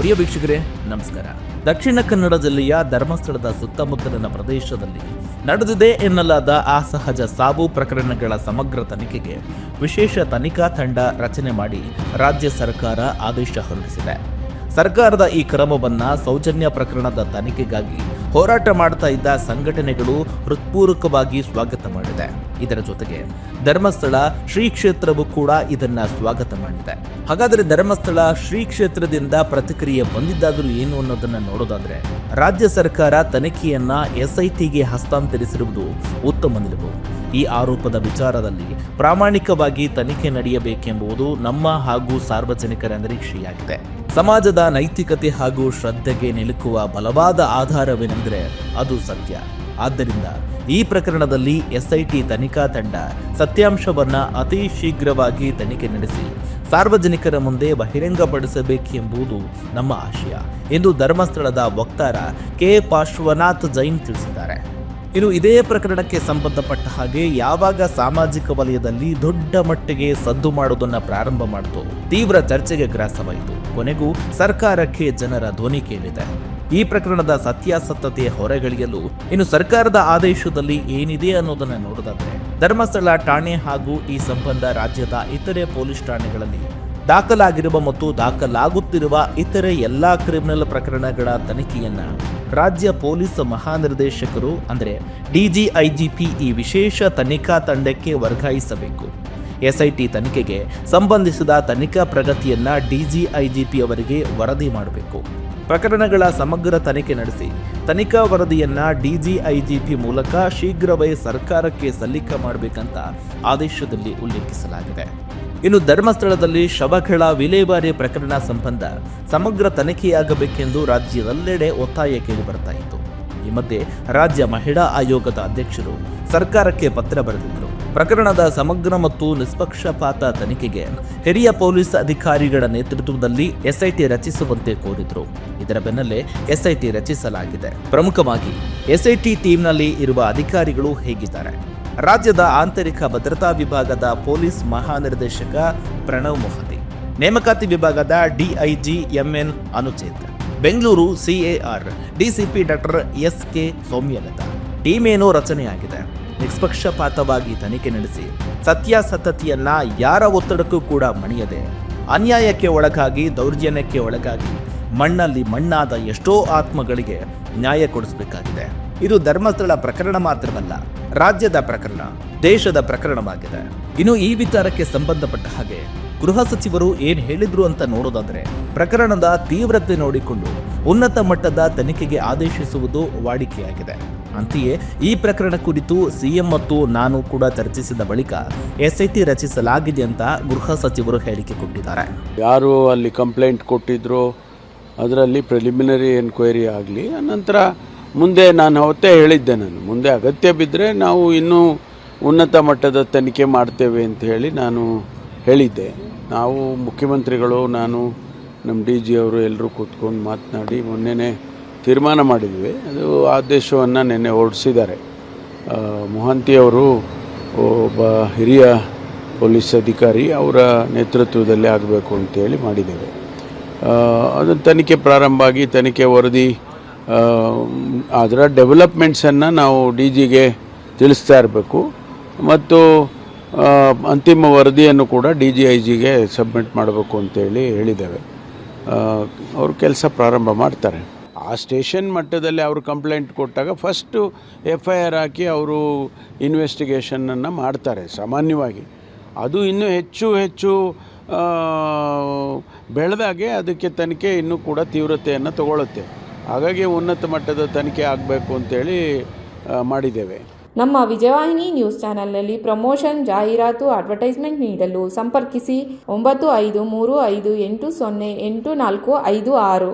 ಪ್ರಿಯ ವೀಕ್ಷಕರೇ ನಮಸ್ಕಾರ. ದಕ್ಷಿಣ ಕನ್ನಡ ಜಿಲ್ಲೆಯ ಧರ್ಮಸ್ಥಳದ ಸುತ್ತಮುತ್ತಲಿನ ಪ್ರದೇಶದಲ್ಲಿ ನಡೆದಿದೆ ಎನ್ನಲಾದ ಅಸಹಜ ಸಾವು ಪ್ರಕರಣಗಳ ಸಮಗ್ರ ತನಿಖೆಗೆ ವಿಶೇಷ ತನಿಖಾ ತಂಡ ರಚನೆ ಮಾಡಿ ರಾಜ್ಯ ಸರ್ಕಾರ ಆದೇಶ ಹೊರಡಿಸಿದೆ. ಸರ್ಕಾರದ ಈ ಕ್ರಮವನ್ನು ಸೌಜನ್ಯ ಪ್ರಕರಣದ ತನಿಖೆಗಾಗಿ ಹೋರಾಟ ಮಾಡ್ತಾ ಇದ್ದ ಸಂಘಟನೆಗಳು ಹೃತ್ಪೂರ್ವಕವಾಗಿ ಸ್ವಾಗತ ಮಾಡಿದೆ. ಇದರ ಜೊತೆಗೆ ಧರ್ಮಸ್ಥಳ ಶ್ರೀ ಕ್ಷೇತ್ರವೂ ಕೂಡ ಇದನ್ನ ಸ್ವಾಗತ ಮಾಡಿದೆ. ಹಾಗಾದರೆ ಧರ್ಮಸ್ಥಳ ಶ್ರೀ ಕ್ಷೇತ್ರದಿಂದ ಪ್ರತಿಕ್ರಿಯೆ ಬಂದಿದ್ದಾದರೂ ಏನು ಅನ್ನೋದನ್ನ ನೋಡೋದಾದ್ರೆ, ರಾಜ್ಯ ಸರ್ಕಾರ ತನಿಖೆಯನ್ನ SITಗೆ ಹಸ್ತಾಂತರಿಸಿರುವುದು ಉತ್ತಮ ನಿಲುವು. ಈ ಆರೋಪದ ವಿಚಾರದಲ್ಲಿ ಪ್ರಾಮಾಣಿಕವಾಗಿ ತನಿಖೆ ನಡೆಯಬೇಕೆಂಬುದು ನಮ್ಮ ಹಾಗೂ ಸಾರ್ವಜನಿಕರ ನಿರೀಕ್ಷೆಯಾಗಿದೆ. ಸಮಾಜದ ನೈತಿಕತೆ ಹಾಗೂ ಶ್ರದ್ಧೆಗೆ ನಿಲುಕುವ ಬಲವಾದ ಆಧಾರವೇನೆಂದರೆ ಅದು ಸತ್ಯ. ಆದ್ದರಿಂದ ಈ ಪ್ರಕರಣದಲ್ಲಿ SIT ತನಿಖಾ ತಂಡ ಸತ್ಯಾಂಶವನ್ನ ಅತಿ ಶೀಘ್ರವಾಗಿ ತನಿಖೆ ನಡೆಸಿ ಸಾರ್ವಜನಿಕರ ಮುಂದೆ ಬಹಿರಂಗಪಡಿಸಬೇಕೆಂಬುದು ನಮ್ಮ ಆಶಯ ಎಂದು ಧರ್ಮಸ್ಥಳದ ವಕ್ತಾರ ಕೆ ಪಾರ್ಶ್ವನಾಥ್ ಜೈನ್ ತಿಳಿಸಿದ್ದಾರೆ. ಇನ್ನು ಇದೇ ಪ್ರಕರಣಕ್ಕೆ ಸಂಬಂಧಪಟ್ಟ ಹಾಗೆ ಯಾವಾಗ ಸಾಮಾಜಿಕ ವಲಯದಲ್ಲಿ ದೊಡ್ಡ ಮಟ್ಟಿಗೆ ಸದ್ದು ಮಾಡುವುದನ್ನು ಪ್ರಾರಂಭ ಮಾಡಿತು, ತೀವ್ರ ಚರ್ಚೆಗೆ ಗ್ರಾಸವಾಯಿತು. ಕೊನೆಗೂ ಸರ್ಕಾರಕ್ಕೆ ಜನರ ಧ್ವನಿ ಕೇಳಿದೆ. ಈ ಪ್ರಕರಣದ ಸತ್ಯಾಸತ್ಯತೆ ಹೊರಗಳಿಯಲು ಇನ್ನು ಸರ್ಕಾರದ ಆದೇಶದಲ್ಲಿ ಏನಿದೆ ಅನ್ನೋದನ್ನ ನೋಡೋದಾದ್ರೆ, ಧರ್ಮಸ್ಥಳ ಠಾಣೆ ಹಾಗೂ ಈ ಸಂಬಂಧ ರಾಜ್ಯದ ಇತರೆ ಪೊಲೀಸ್ ಠಾಣೆಗಳಲ್ಲಿ ದಾಖಲಾಗಿರುವ ಮತ್ತು ದಾಖಲಾಗುತ್ತಿರುವ ಇತರೆ ಎಲ್ಲಾ ಕ್ರಿಮಿನಲ್ ಪ್ರಕರಣಗಳ ತನಿಖೆಯನ್ನ ರಾಜ್ಯ ಪೊಲೀಸ್ ಮಹಾನಿರ್ದೇಶಕರು ಅಂದರೆ DGIGP ಈ ವಿಶೇಷ ತನಿಖಾ ತಂಡಕ್ಕೆ ವರ್ಗಾಯಿಸಬೇಕು. SIT ತನಿಖೆಗೆ ಸಂಬಂಧಿಸಿದ ತನಿಖಾ ಪ್ರಗತಿಯನ್ನ DGIGP ಅವರಿಗೆ ವರದಿ ಮಾಡಬೇಕು. ಪ್ರಕರಣಗಳ ಸಮಗ್ರ ತನಿಖೆ ನಡೆಸಿ ತನಿಖಾ ವರದಿಯನ್ನ DGIGP ಮೂಲಕ ಶೀಘ್ರವೇ ಸರ್ಕಾರಕ್ಕೆ ಸಲ್ಲಿಕೆ ಮಾಡಬೇಕಂತ ಆದೇಶದಲ್ಲಿ ಉಲ್ಲೇಖಿಸಲಾಗಿದೆ. ಇನ್ನು ಧರ್ಮಸ್ಥಳದಲ್ಲಿ ಶವಗಳ ವಿಲೇವಾರಿ ಪ್ರಕರಣ ಸಂಬಂಧ ಸಮಗ್ರ ತನಿಖೆಯಾಗಬೇಕೆಂದು ರಾಜ್ಯದೆಲ್ಲೆಡೆ ಒತ್ತಾಯ ಕೇಳಿಬರ್ತಾ ಇತ್ತು. ಈ ಮಧ್ಯೆ ರಾಜ್ಯ ಮಹಿಳಾ ಆಯೋಗದ ಅಧ್ಯಕ್ಷರು ಸರ್ಕಾರಕ್ಕೆ ಪತ್ರ ಬರೆದಿದ್ದರು. ಪ್ರಕರಣದ ಸಮಗ್ರ ಮತ್ತು ನಿಷ್ಪಕ್ಷಪಾತ ತನಿಖೆಗೆ ಹಿರಿಯ ಪೊಲೀಸ್ ಅಧಿಕಾರಿಗಳ ನೇತೃತ್ವದಲ್ಲಿ SIT ರಚಿಸುವಂತೆ ಕೋರಿದ್ರು. ಇದರ ಬೆನ್ನಲ್ಲೇ SIT ರಚಿಸಲಾಗಿದೆ. ಪ್ರಮುಖವಾಗಿ SIT ಟೀಮ್ನಲ್ಲಿ ಇರುವ ಅಧಿಕಾರಿಗಳು ಹೇಗಿದ್ದಾರೆ? ರಾಜ್ಯದ ಆಂತರಿಕ ಭದ್ರತಾ ವಿಭಾಗದ ಪೊಲೀಸ್ ಮಹಾನಿರ್ದೇಶಕ ಪ್ರಣವ್ ಮೊಹತಿ, ನೇಮಕಾತಿ ವಿಭಾಗದ DIG MN Anucheth, Bengaluru CAR DCP doctor SK Soumyalatha. Team ಏನೋ ರಚನೆಯಾಗಿದೆ. ನಿಷ್ಪಕ್ಷಪಾತವಾಗಿ ತನಿಖೆ ನಡೆಸಿ ಸತ್ಯಾಸತ್ಯತೆಯನ್ನ ಯಾರ ಒತ್ತಡಕ್ಕೂ ಕೂಡ ಮಣಿಯದೆ ಅನ್ಯಾಯಕ್ಕೆ ಒಳಗಾಗಿ ದೌರ್ಜನ್ಯಕ್ಕೆ ಒಳಗಾಗಿ ಮಣ್ಣಲ್ಲಿ ಮಣ್ಣಾದ ಎಷ್ಟೋ ಆತ್ಮಗಳಿಗೆ ನ್ಯಾಯ ಕೊಡಿಸಬೇಕಾಗಿದೆ. ಇದು ಧರ್ಮಸ್ಥಳ ಪ್ರಕರಣ ಮಾತ್ರವಲ್ಲ, ರಾಜ್ಯದ ಪ್ರಕರಣ, ದೇಶದ ಪ್ರಕರಣವಾಗಿದೆ. ಇನ್ನು ಈ ವಿಚಾರಕ್ಕೆ ಸಂಬಂಧಪಟ್ಟ ಹಾಗೆ ಗೃಹ ಸಚಿವರು ಏನ್ ಹೇಳಿದ್ರು ಅಂತ ನೋಡೋದಾದ್ರೆ, ಪ್ರಕರಣದ ತೀವ್ರತೆ ನೋಡಿಕೊಂಡು ಉನ್ನತ ಮಟ್ಟದ ತನಿಖೆಗೆ ಆದೇಶಿಸುವುದು ವಾಡಿಕೆಯಾಗಿದೆ. ಅಂತೆಯೇ ಈ ಪ್ರಕರಣ ಕುರಿತು CM ಮತ್ತು ನಾನು ಕೂಡ ಚರ್ಚಿಸಿದ ಬಳಿಕ SIT ರಚಿಸಲಾಗಿದೆ ಅಂತ ಗೃಹ ಸಚಿವರು ಹೇಳಿಕೆ ಕೊಟ್ಟಿದ್ದಾರೆ. ಯಾರು ಅಲ್ಲಿ ಕಂಪ್ಲೇಂಟ್ ಕೊಟ್ಟಿದ್ರು ಅದರಲ್ಲಿ ಪ್ರಿಲಿಮಿನರಿ ಎನ್ಕ್ವೈರಿ ಆಗಲಿ, ನಂತರ ಮುಂದೆ ನಾನು ಅವತ್ತೇ ಹೇಳಿದ್ದೆ, ನಾನು ಮುಂದೆ ಅಗತ್ಯ ಬಿದ್ದರೆ ನಾವು ಇನ್ನೂ ಉನ್ನತ ಮಟ್ಟದ ತನಿಖೆ ಮಾಡ್ತೇವೆ ಅಂತ ಹೇಳಿ ನಾನು ಹೇಳಿದ್ದೆ. ನಾವು ಮುಖ್ಯಮಂತ್ರಿಗಳು, ನಾನು, ನಮ್ಮ DG ಅವರು ಎಲ್ಲರೂ ಕೂತ್ಕೊಂಡು ಮಾತನಾಡಿ ಮೊನ್ನೆನೇ ತೀರ್ಮಾನ ಮಾಡಿದ್ವಿ. ಅದು ಆದೇಶವನ್ನು ನಿನ್ನೆ ಹೊರಡಿಸಿದ್ದಾರೆ. ಮೊಹಂತಿ ಅವರು ಒಬ್ಬ ಹಿರಿಯ ಪೊಲೀಸ್ ಅಧಿಕಾರಿ, ಅವರ ನೇತೃತ್ವದಲ್ಲಿ ಆಗಬೇಕು ಅಂತೇಳಿ ಮಾಡಿದ್ದೇವೆ. ಅದನ್ನು ತನಿಖೆ ಪ್ರಾರಂಭ ಆಗಿ ತನಿಖೆ ವರದಿ ಅದರ ಡೆವಲಪ್ಮೆಂಟ್ಸನ್ನು ನಾವು DGಗೆ ತಿಳಿಸ್ತಾ ಇರಬೇಕು ಮತ್ತು ಅಂತಿಮ ವರದಿಯನ್ನು ಕೂಡ DGIGಗೆ ಸಬ್ಮಿಟ್ ಮಾಡಬೇಕು ಅಂತೇಳಿ ಹೇಳಿದ್ದೇವೆ. ಅವರು ಕೆಲಸ ಪ್ರಾರಂಭ ಮಾಡ್ತಾರೆ. ಆ ಸ್ಟೇಷನ್ ಮಟ್ಟದಲ್ಲಿ ಅವರು ಕಂಪ್ಲೇಂಟ್ ಕೊಟ್ಟಾಗ ಫಸ್ಟು FIR ಹಾಕಿ ಅವರು ಇನ್ವೆಸ್ಟಿಗೇಷನನ್ನು ಮಾಡ್ತಾರೆ ಸಾಮಾನ್ಯವಾಗಿ. ಅದು ಇನ್ನೂ ಹೆಚ್ಚು ಬೆಳೆದಾಗೆ ಅದಕ್ಕೆ ತನಿಖೆ ಇನ್ನೂ ಕೂಡ ತೀವ್ರತೆಯನ್ನು ತಗೊಳ್ಳುತ್ತೆ. ಹಾಗಾಗಿ ಉನ್ನತ ಮಟ್ಟದ ತನಿಖೆ ಆಗಬೇಕು ಅಂತೇಳಿ ಮಾಡಿದ್ದೇವೆ. ನಮ್ಮ ವಿಜಯವಾಹಿನಿ ನ್ಯೂಸ್ ಚಾನೆಲ್ನಲ್ಲಿ ಪ್ರಮೋಷನ್, ಜಾಹೀರಾತು, ಅಡ್ವರ್ಟೈಸ್ಮೆಂಟ್ ನೀಡಲು ಸಂಪರ್ಕಿಸಿ 9535808456.